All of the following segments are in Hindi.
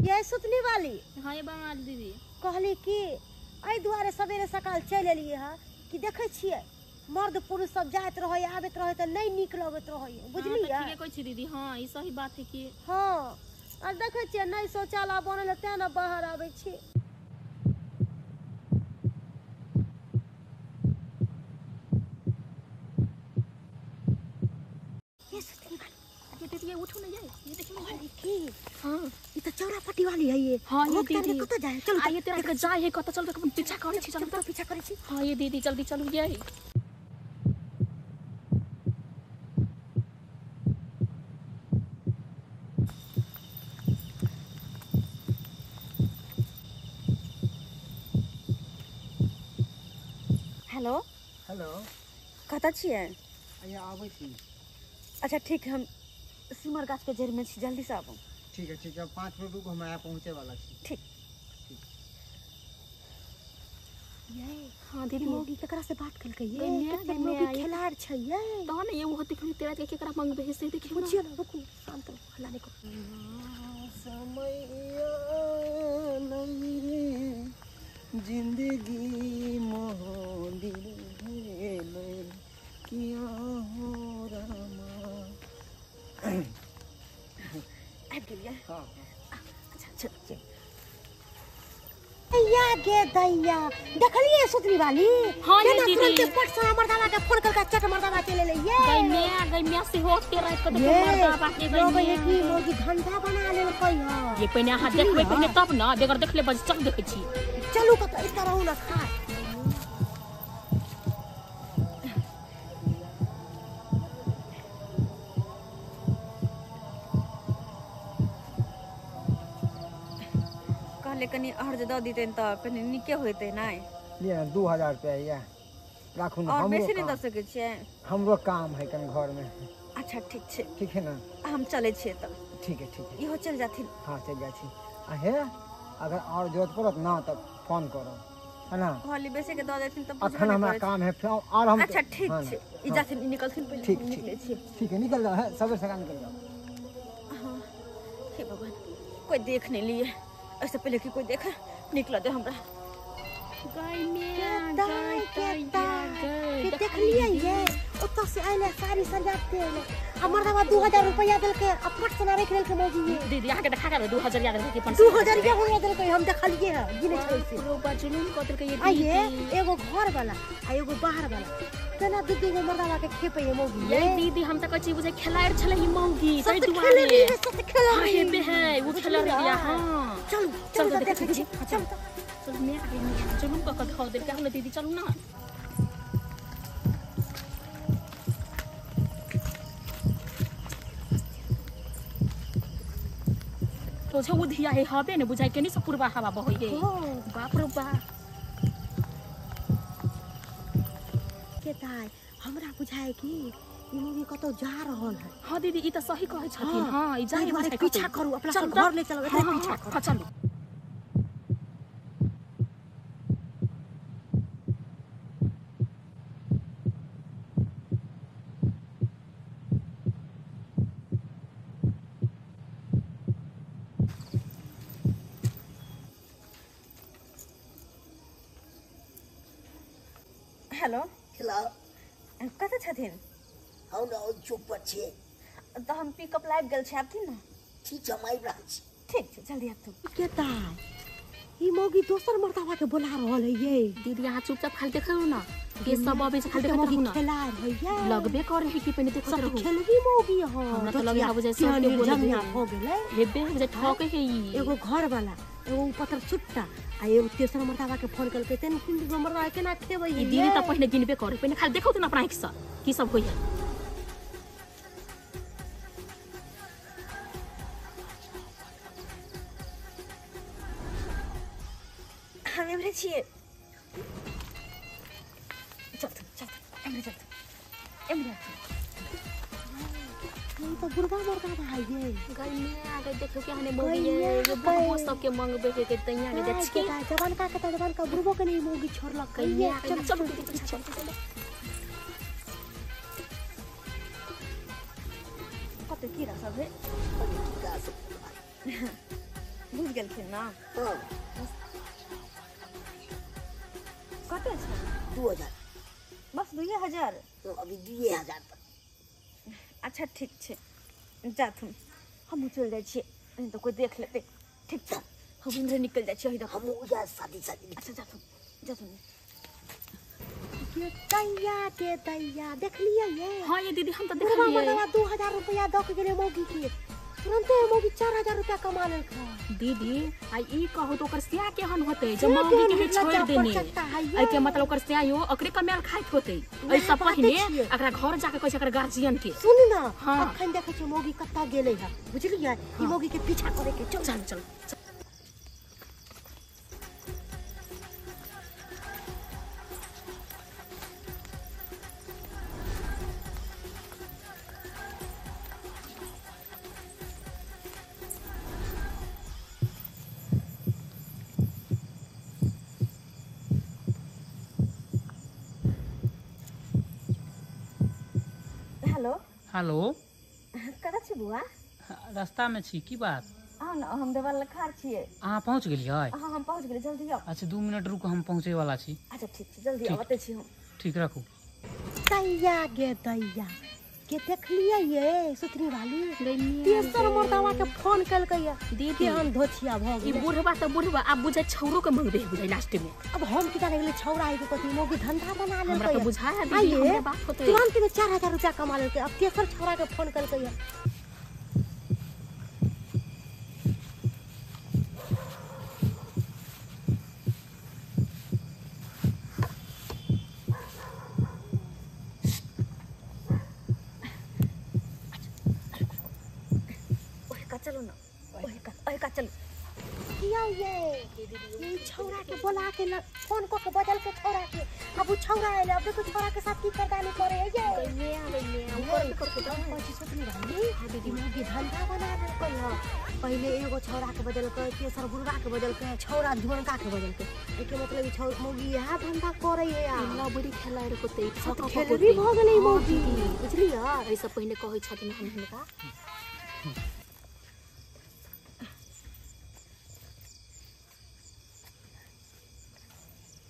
ये सुतली वाली। हाँ ये बंगाल दीदी कहली कि आई दुआरे सवेरे सकाल चल एलिए है कि देखे छिए मर्द पुरुष सब जात रहे आबत रहे त नहीं निक लगत रहे बुझली है। ठीक है कोई छी दीदी। हाँ ये सही बात है कि हाँ और देखे छिए नहीं शौचालय बनल त ना बाहर आवे छी। ये सुतली वाली ये दीदी ये उठो ना ये देखिए की। हाँ ये तो चौरापट्टी वाली है ये। हाँ ये दीदी कत जाए चल आइए तेरा के जाए है कत चल के पीछा करे छी चल पीछा करे छी। हाँ ये दीदी जल्दी चलू ये हेलो हेलो कत छिए? अइया आबै छी। अच्छा ठीक है हम सिमर गाछ के जड़ में छी जल्दी से आबो। ठीक है 5 मिनट रुको हम आया पहुंचे वाला छी। ठीक ये हाँ दीदी मोगी केकरा से बात कल के ये गन्या कितना गन्या मोगी खिलाड़ छै ये तो ना ये होती कि तेरा के केकरा मंग भेज से देखिए पूछिए ना रुको शांत रहो हल्ला नहीं करो। समैया नहीं रे जिंदगी मोहंदिल भेले किया हो रामा। आ गेलिए। हां अच्छा चल दैया गे दैया देखलिए सुतली वाली। हाँ ये दीदी तुरंत पट से मर्दावा के फोन करके चट मर्दावा चले ले ये गन्या से हो के रात को देखो मर्दा बाटे गन्या की मोगी धंधा बना ले कोई हां ये पहले हां देखबे पहले तब ना बेगर देखले बस चल देखे छी। चलू कत इस तरह ना खा कहले कनी अर्ज द दितेन त कनी निके होते नै लिए 2000 रुपया या राखू ना। और बेसी नहीं द सके छिए हमरो काम है कन घर में। अच्छा ठीक छे ठीक है ना हम चले छिए त ठीक है इहो चल जाथिन। हाँ चल जा छी। आहे अगर और जरूरत पड़त ना तब फोन करो है ना। कहली बेसी के द देथिन त अखन हमरा काम है फिर और हम अच्छा ठीक छे ई जाथिन निकलथिन पहले ठीक निकले छिए। ठीक है निकल जाओ है सबसे सका निकल जाओ। हां हे भगवान कोई देख नहीं लिए ऐसे पहले कि कोई देखा निकला दे हमरा। देख लिए ये ओतो से आइले सारी सजाते आइले हमर दवा 2000 रुपया देल के अपट सना रख लेल के मौजी ये दीदी आके देखा कर 2000 याद रखे 2000 के हो देल के हम देखलिए है गिने छै से रोबा जुलूम कतर के ये आइए एगो घर वाला आ एगो बाहर वाला केना दीदी गो मर्दावा के खेपे ये मौगी ये दीदी हम त कछि बुझे खिलाड़ छले ही मौगी सब सही तो दुआरे खेले सब तो खेले हां ये पे है वो खिला दिया हां चल चल चल देख देख चल चल मैं आगे नहीं जुलूम का खा दे के हम दीदी चलू ना तो जो उधिया है हबे ने बुझाई के नहीं सब पूर्वा हवा बहइए बाप रे बाप के ताई हमरा बुझाए कि ई मूवी कतो जा रहल है। हां दीदी ई त सही कहै छथिन हां ई जाई बारे पीछा करू अपना घर ले चलो एते पीछा करू चलू हेलो हेलो कते छथिन? हम ना चुप छे तो हम पिकअप लाइव गेल छै आबथिन ना। ठीक है माई रह छी ठीक छै जल्दी आब तू के ताई ई मौगी दोसर मर्दावा के बुला रहल है ये दीदी यहाँ चुपचाप खाली देखो ना ये सब अबे से खाली देखो ना खेला है ये लगबे करे है कि पहले देखो सब खेलवी मौगी हो हमरा त लगे आबे जैसे के बोलबिया हो गेलै हेबे जे ठोके है ई एगो घर वाला एगो पत्थर छुट्टा आ एगो तेसर मर्दावा के फोन करके तेन तीन गो मर्दावा केना खेबै ई दीदी त पहले गिनबे करे पहले खाली देखो त अपना आंख से की सब होय है हम एमरे छिए चल एमरे चल एमरे हम तो बुरबा मरदा भाई ये गई में आगे देखो के हने मोगी ये बहुत सब के मंगबे के तैया के जा छी जवान का बुरबो के नहीं मोगी छोड़लक कहिए चल चल कते कीड़ा सब है बुझ गेलखिन ना हाँ कते छै 2000 बस 2000 अभी 2000 तक अच्छा ठीक छै जा तुम हम चल जाइ छियै नहीं तो कोई देख लेते ठीक छै हम इधर निकल जाइ छियै इधर हम जा शादी अच्छा जा तुम के दैया देख लिया ये हाँ ये दीदी हम तो देख बुढ़वा लिए मर्दवा 2000 रुपया दऽ के गेले मौगी के तुरंते मौगी 4000 रुपया कमा लेलकै दीदी आई ई कहू तो ओकर स्या केहन होते जब मौगी के छोड़ देने आई के मतलब ओकर स्या यो ओकरे कमाल खाइत होते एहि सब पहिने एकरा घर जाके कहै छै एकर गार्जियन के सुन ना हाँ। अखन देखै छै मौगी कत्ता गेलै है बुझलियै ई मौगी के पीछा करे के चल चल हेलो हेलो कतऽ छी बुआ रास्ता में छी की बात आउ ना हम देवाल लखार छियै अहाँ पहुँच गेलियै हाँ हम पहुँच गेलियै जल्दी आओ अच्छा 2 मिनट रुक हम पहुँचे वाला छी अच्छा ठीक छै जल्दी ठीक। आते छी हम ठीक रखू दैया गे दैया के देखलियै ये सुथरी वाली तेसर मर्दवा के फोन कलकै ये दीदी हम धोछिया भ ई गेल बुढ़वा तो बुढ़वा अब बुझाय छौरो के मंगबे बुझाय लास्ट में अब हम की जाने गेलै छौड़ा है के कथी मौगी धंधा बना लेलकै हमरा तो ये। बुझाया दीदी आइये, हमरा बात होते तुरंत में 4000 रुपया कमा लेलकै अब तेसर छौड़ा के फोन कलकै ये चलो ना ओए का चलो किया ये छौड़ा के बोला के फोन को के बदल के छौड़ा के अब वो छौड़ा आइले अब देखो छौड़ा के साथ की करदानी करे है ये ऊपर को के दम पची सोचनी भाई दीदी मोगी धंधा बना देलकै ह पहले एगो छौड़ा के बदल के तेसर बुढ़वा के बदल के छौड़ा धुरंका के बदल के एके मतलब छौ मोगी यह धंधा करे है यार लबड़ी खेलाइ रे कोते सब खेल भी भ गेलै मोगी बुझलियै ऐ सब पहिने कहै छथिन हम हिनका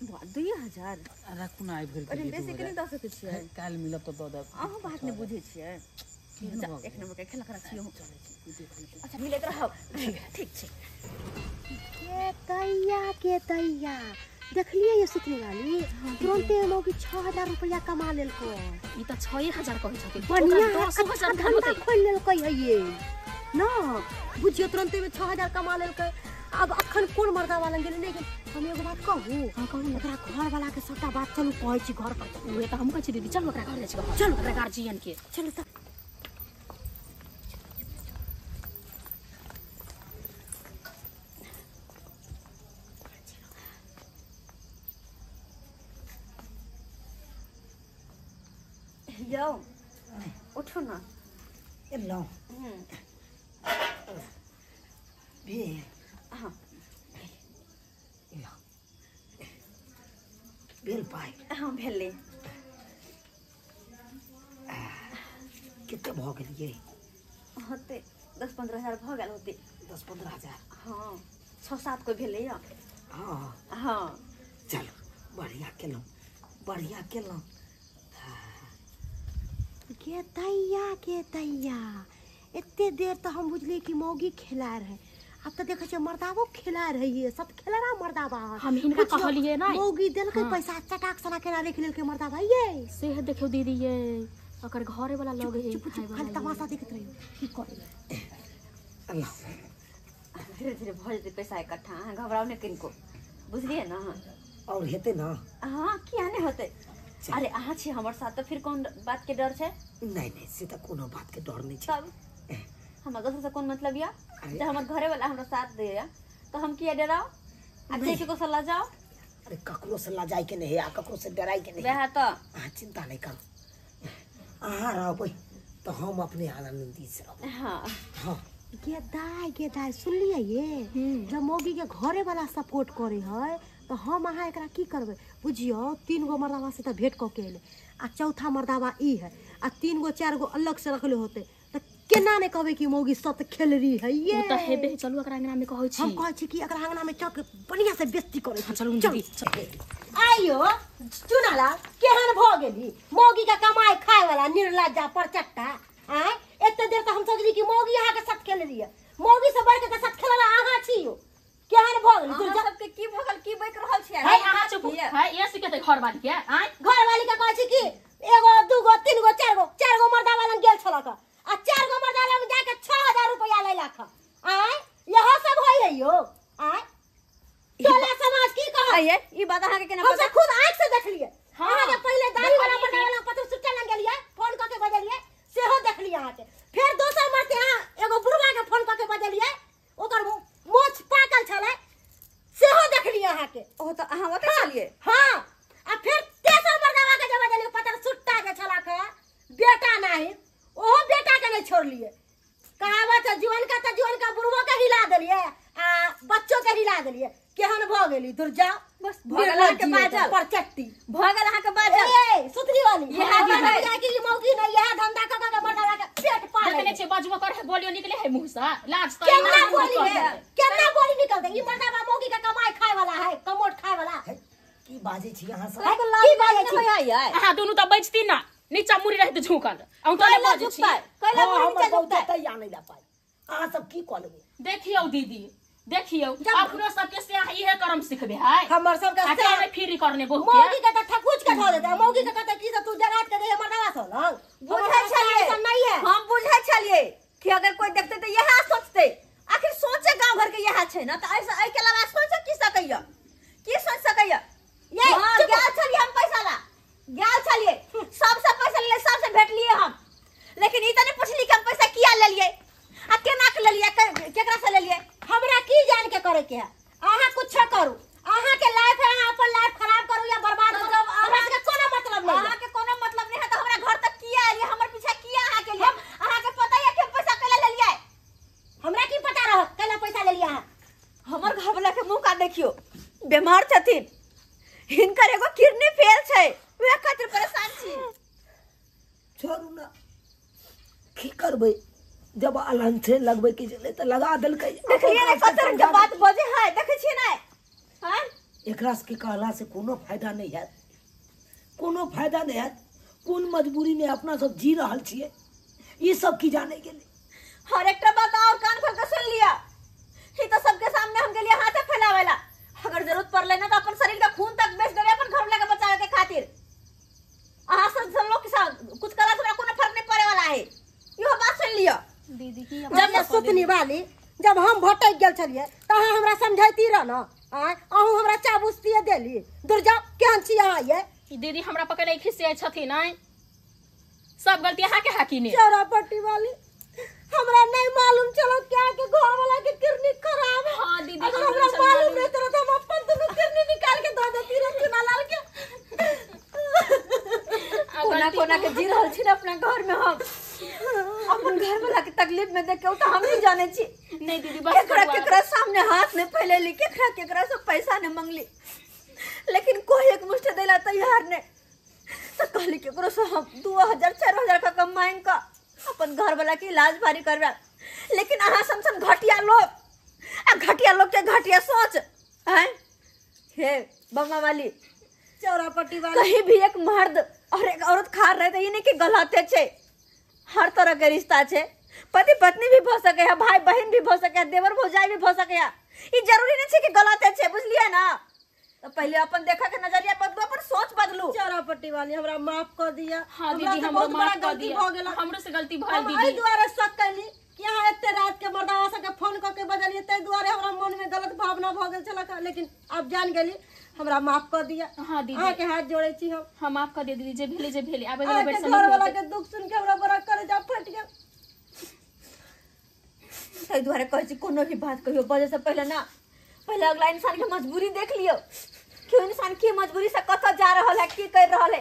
बुआ 2000 राखू ना आबि गेल अरे बेसी के नहीं दऽ सकै छियै काल्हि मिलब तो दऽ देब अहाँ बात नहीं बुझै छियै केहन भऽ एक नंबर के खेला करा छियै हम चलै छी देख लेबै अच्छा मिलैत रहब ठीक छै के दैया देखलिए ये सुतनी वाली तुरंते मौगी 6000 रुपया कमा लेलको ई त 6000 कहै छथिन बढ़िया ओकरा 10000 धंधा खोल लेलकै है ये ना बुझियो तुरंते में 6000 कमा लेलकै अब अखन कोन मर्दा वाला गेलै नहीं गेल हम एगो बात कहू हां कहू ओकरा घर वाला के सबटा बात चलू कहै छी घर पर उहे त हम कहै छी दीदी चल ओकरा घर ले छी चल ओकरा गार्जियन के चलो त यो उठो ना लो भी हाँ भेल पाई हाँ भेले कितने भ गेलिए होते 10-15 हजार भ गेल होते 10-15 हजार हाँ 6-7 को भेले या हाँ हाँ चलो बढ़िया केलौं के दैया एते देर तो हम बुझली कि मौगी खेला रहे अब तो देखै छै मर्दावो खेला रहे ये सब खेलरा मर्दावा हम हिनका कहलिए ना मौगी देलकै हाँ। पैसा चटाक सना केना लिख लेलकै मर्दावा ये से देखियो दीदी ये ओकर घरे वाला लोग है चुप चुप खाली तमाशा देखत रहियो की करे अल्लाह धीरे धीरे भ जेतै पैसा इकट्ठा अहाँ घबराओ नहीं किनको बुझलिए ना और हेते ना हाँ किया नहीं होते अरे अहाँ छी हमर साथ तो फिर कौन बात के डर छै नहीं से तो कोनो बात के डर नहीं छै तब हमर दोसर से कौन मतलब या अरे। जब हमर घरे वाला हमरा साथ दे या तो हम किया डराओ आ देखे को सलाह जाओ अरे ककरो से लजाई के नहीं आ ककरो से डराई के नहीं वह तो अहाँ चिंता नहीं करो अहाँ रहबै तो हम अपने आनंदी से रहबै हाँ हाँ के दाई सुन लिया ये जब मौगी के घरे वाला सपोर्ट करे है तो हम अहाँ एकरा की करबै बुझियो 3 गो मर्दावा से तो भेंट क के एले आ चौथा मर्दावा ई है आ 3 गो 4 गो अलग से रखले होते तो केना में कहबे कि मौगी सत खेलरी है ये उ त हेबे चलू एकरा अंगना में कहै छी हम कहै छी कि एकरा अंगना में चक बढ़िया से बेइज्जती करे छी चलू दीदी आइयो चुनाला केहन भ गेली मौगी का कमाई खाए वाला निर्लज्जा परचट्टा आय एते देर त हम सोचली कि मौगी यहाँ के साथ खेल रही है मौगी से बढ़ के साथ खेलला आहा छियो केहन भ गेली तू सबके की भगल की बैक रहल छियै है आहा चुप है ये सिखते घर वाली के आय घर वाली के कहै छी कि एगो दूगो तीनगो चारगो मर्दा वाला गेल छलक आ 4 गो मर्दा वाला में जाके 6000 रुपया ले लाख आय यह सब होय है यो आय टोला समाज की कह ये ई बात अहाँ के केना हम पता सब खुद आंख से देखलिए हाँ। अहाँ के पहले दाढ़ी वाला मर्दा वाला पत्र सुट्टा लग गेलिए फोन क के बजलिए सेहो देखलिए अहाँ के फिर दोसर मरते अहाँ एगो बुढ़वा के फोन क के बजलिए ओकर मोछ पाकल छले सेहो देखलिए अहाँ के ओ त अहाँ ओते चलिए हां आ फिर तेसर मर्दावा के जब बजलिए पत्र सुट्टा के छला के बेटा नहीं ओहो बेटा के नहीं छोड़ लिए कहावत है जीवन का बुढ़वा के हिला देलिए आ बच्चों के हिला देलिए केहन भ गेली दूर जाओ बस भगल अहाँ के बाजल परचट्टी भगल अहाँ के बाजल ए सुतरी वाली यह है कि मौगी नहीं यह धंधा का मर्दावा के पेट पाले देखने छे बाजवा कर बोलियो निकले है मुंह से लाज तो केतना बोली निकल दे ई मर्दावा मौगी का कमाई खाए वाला है कमोट खाए वाला है की बाजे छी यहाँ सब की बाजे छी है अहाँ दोनों त बचती ना नीचा मुड़ी रहते झुकल औ तो कैला बाजू छी झुकता कैला हाँ, मुड़ी हमर नीचे बहुते झुकता तैयार नहीं ला पाई अहाँ सब की कॉल में देखियो दीदी देखियो अपनो सबके से इहे कर्म सिखबे है हमर सब आ का के फ्री करने बहुत मौगी के त ठकुच के धो देता मौगी के कहता की तू जरात के दे मर्दावा सो लंग बुझै छलिए ऐसा नहीं है हम बुझै छलिए कि अगर कोई देखते तो यह सोचते आखिर सोचे गांव घर के यह छै ना त ऐसा के अलावा सोच की सकैया की सोच सकैया ये गेल छलिए हम पैसा ला गेल छलिए सबसे पैसा ले सबसे भेट लिए हम लेकिन ई त नहीं पूछली कि हम पैसा किया ले लिए आ केना के ले लिए केकरा से ले लिए हमरा की जान के करे के है आहा कुछ करू आहा के लाइफ है आहा अपन लाइफ खराब करू या बर्बाद करू हमरा के कोनो मतलब नहीं अहाँ के कोनो मतलब नहीं है तो हमरा घर तक किया आइए हमर पीछे किया अहाँ के लिए अहाँ के पता है कि पैसा केला ले लिए हमरा की पता रह केला पैसा ले लिया है हमर घर वाला के मुंह का देखियो बीमार छथिन हिनकर एगो किडनी फेल छै वे खातिर परेशान छी छोड़ू ना की करबै जब अलान से लगबै के चले त लगा देल के देखिए ना कतर के बात बजे है देखे छी ना हां एकरा से कहला से कोनो फायदा नहीं है कोनो फायदा नहीं है कोन मजबूरी में अपना सब जी रहल छिए ये सब की जाने के लिए हर एक बात और कान खोल के सुन लिया ही तो सबके सामने हम के लिए हाथ फैलावेला अगर जरूरत पड़ले ना तो अपन शरीर का खून तक बेच देवे अपन घर लेके बचावे के खातिर आहा सब लोग के साथ कुछ करा तो कोनो फर्क नहीं पड़े वाला है यो बात सुन लियो दीदी की जब सुतनी वाली जब हम भटक गेल छलिए त अहाँ हमरा समझाइती रह न अहूँ हमरा चाबुस्तिए देली दूर जाओ केहन छी अहाँ ये दीदी हमरा पकड़े खिसियाई छथिन नै सब गलती अहाँ के है कि ने चौरापट्टी वाली हमरा नहीं मालूम चलो क्या के घर वाला के किडनी खराब है हां दीदी अगर हमरा मालूम नहीं तो हम अपन दोनों किडनी निकाल के दे देती रह चुनालाल के कोना कोना के जी रहल छी ना अपना घर में हम अपन घर वाला के तकलीफ में देख के तो हम नहीं जाने छी नहीं दीदी बस केकरा सामने हाथ में फैलेली केकरा से पैसा ने मांगली लेकिन कोई एक मुश्त देला तैयार ने तो कहली केकरो से हम 2000 4000 का कमाइन का अपन घर वाला के इलाज भारी करबा लेकिन अहाँ समसन घटिया लोग के घटिया सोच हैं हे बम्मा वाली चौरापट्टी वाली कहीं भी एक मर्द और एक औरत खा रहे थे ये नहीं कि गलते छे हर तरह के रिश्ता छे पति पत्नी भी हो सके है भाई बहन भी हो सके है देवर भौजाई भी हो सके है ये जरूरी नहीं छे कि गलते छे बुझलिए ना तो पहले अपन देखा के नजरिया बदलू अपन सोच बदलू चौरापट्टी वाली हमरा माफ कर दिया हां दीदी हमरा माफ कर दिया हमरो से गलती भइल हम दीदी एहि दुआरे शक कैली कि यहाँ एते रात के मर्दावा सब के फोन क के बजलिए तै दुआरे हमरा मन में गलत भावना भ गेल छलक लेकिन अब जान गेली हमरा माफ कर दिया हां दीदी अहाँ के हाथ जोड़े छी हम माफ कर दे दीदी जे भेले आबे अहाँ बेर के से घर वाला नहीं के दुख सुन के हमरा बड़ा करे जा फट गेल तै दुआरे कहै छी कोनो भी बात कहियो बजे से पहले ना पहले अगला इंसान के मजबूरी देख लियो क्यों इंसान की मजबूरी से कत जा रहल है की कर रहल है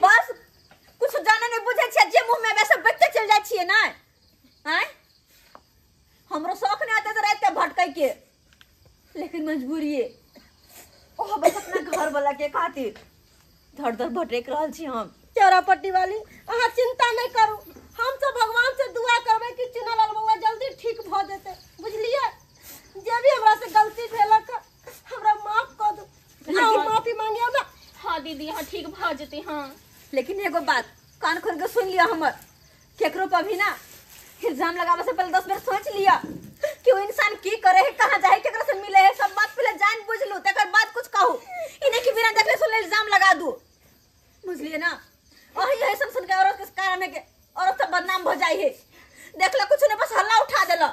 बस कुछ जाने नहीं बुझे छै जे मुंह में वैसे बैठते चल जाय छिए ना हैं हमरो शौक नहीं आते तो रात भटकै के लेकिन मजबूरी है ओह बस अपना घर वाला के खातिर धड़ धड़ भटक रहल छी हम चौरापट्टी वाली अहाँ चिंता नहीं करू, हम सब भगवान से दुआ करबे कि चुनालाल बउआ जल्दी ठीक भ जेते, बुझलिए। जे भी हमरा से गलती भेलक हमरा माफ कर दू, आओ माफी मांगियो ना। हाँ दीदी हाँ ठीक भ जेते। हाँ लेकिन एगो बात कान खोल के सुन लिया हमर, केकरो पर भी ना इल्जाम लगावे से पहले 10 बार सोच लिया कि वो इंसान की करे है, कहाँ जाए, केकरो से मिले है, सब बात पहले जान बुझ लू, तकर बाद कुछ कहू। इन्हें कि बिना देखले सुनले इल्जाम लगा दू, बुझलिए ना। और यही सुन के औरत के कारण है कि औरत सब बदनाम हो जाई है। देखला कुछ ने बस हल्ला उठा देला।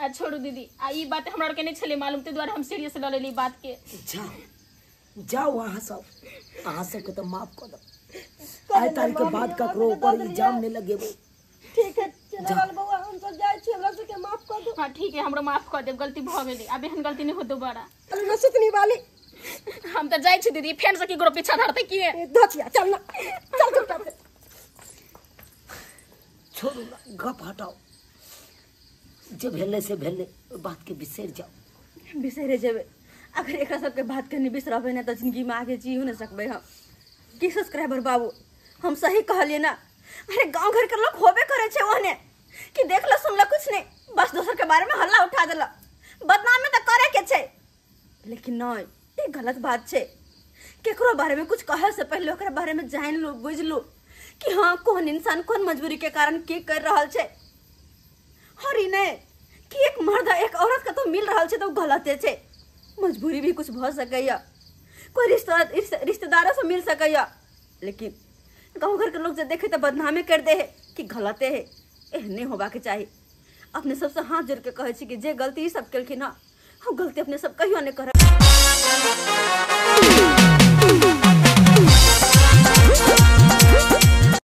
छोड़ू दीदी, ई बात हमरा के नहीं छले मालूम, ते द्वारा हम सीरियस ल लेली बात के। जाओ अहाँ सबके तो माफ कर दो, आइ तारीख के बाद ककरो ऊपर इल्जाम नहीं लगेबो। ठीक है चुनालाल बउआ, हम सब जाय छी, हमरा से के माफ कर दू। हाँ ठीक है, हमरा माफ कर दे, गलती भ गेली, अब एहन गलती नहीं हो दोबारा। अरे न सुतनी वाली, हम तो जाय छी दीदी, फेन से की करो पीछा धरते की है। धतिया चल ना, चल चुपचाप से। छोड़ो ना, गप हटाओ, जे भेले से भेले, बात के बिसर जाओ। बिसरे जेबे, अगर एक सबके बात करनी बिसरबे ना तो जिंदगी में आगे जी नहीं सकबे। हम की सब्सक्राइबर बाबू, हम सही कहलिए ना। अरे गांव घर के लोग होबे करे छे ओहने कि देख लो सुन लो कुछ नहीं, बस दोसर के बारे में हल्ला उठा देला, बदनामी तो करे के छे। लेकिन नहीं, ये गलत बात छे। केकरो बारे में कुछ कहे से पहले ओकरा बारे में जान लो, बुझ लो कि हाँ कौन इंसान कौन मजबूरी के कारण की कर रहल छे। और ई नहीं कि एक मर्द एक औरत का तो मिल रहल छे तो गलते छे, मजबूरी भी कुछ भ सकैया, कोई रिश्तेदारों से मिल सकैया। लेकिन गाँव घर के लोग जब देखे तो बदनामी कर दे है कि गलते है, एहने होबा के चाहिए। अपने सबसे हाथ जोड़ के कहे छी कि जे गलती सब केलखिन ना, हम गलती अपने सब कहियो नहीं करे।